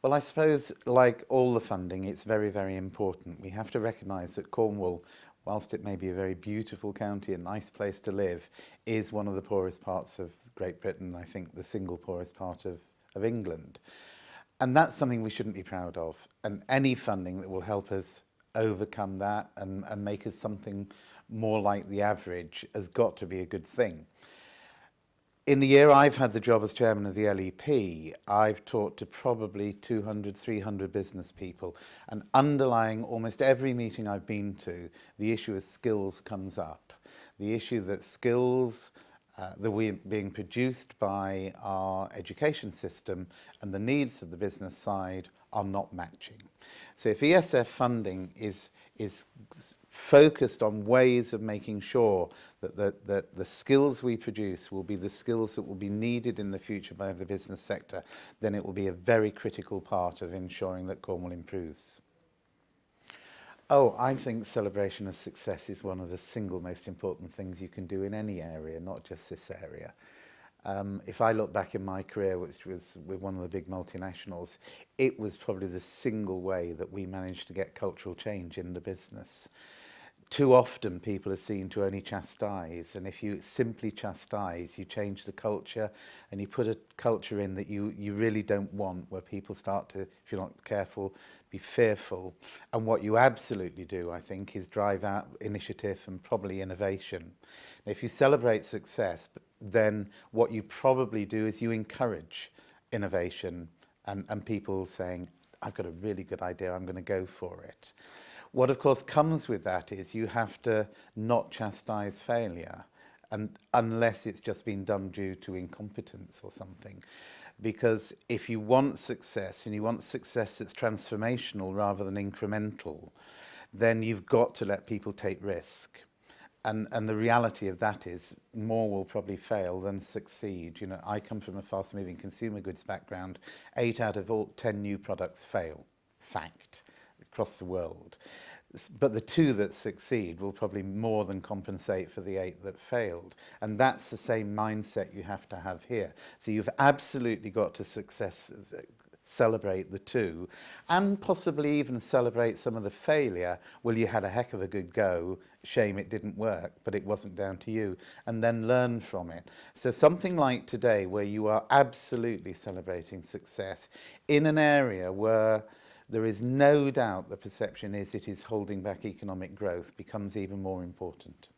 Well, I suppose, like all the funding, it's very, very important. We have to recognise that Cornwall, whilst it may be a very beautiful county, a nice place to live, is one of the poorest parts of Great Britain, I think the single poorest part of England. And that's something we shouldn't be proud of. And any funding that will help us overcome that and make us something more like the average has got to be a good thing. In the year I've had the job as chairman of the LEP, I've talked to probably 200, 300 business people, and underlying almost every meeting I've been to, the issue of skills comes up. The issue that skills that we're being produced by our education system and the needs of the business side are not matching. So if ESF funding is focused on ways of making sure that the skills we produce will be the skills that will be needed in the future by the business sector, then it will be a very critical part of ensuring that Cornwall improves. Oh, I think celebration of success is one of the single most important things you can do in any area, not just this area. If I look back in my career, which was with one of the big multinationals, it was probably the single way that we managed to get cultural change in the business. Too often people are seen to only chastise, and if you simply chastise, you change the culture and you put a culture in that you really don't want, where people start to, if you're not careful, be fearful. And what you absolutely do, I think, is drive out initiative and probably innovation. If you celebrate success, then what you probably do is you encourage innovation and people saying, I've got a really good idea, I'm going to go for it. What of course comes with that is you have to not chastise failure, and unless it's just been done due to incompetence or something. Because if you want success, and you want success that's transformational rather than incremental, then you've got to let people take risk. And the reality of that is more will probably fail than succeed. You know, I come from a fast-moving consumer goods background. 8 out of 10 new products fail. Fact. Across the world. But the 2 that succeed will probably more than compensate for the 8 that failed. And that's the same mindset you have to have here. So you've absolutely got to celebrate the 2, and possibly even celebrate some of the failure. Well, you had a heck of a good go, shame it didn't work, but it wasn't down to you, and then learn from it. So something like today, where you are absolutely celebrating success in an area where there is no doubt the perception is it is holding back economic growth, becomes even more important.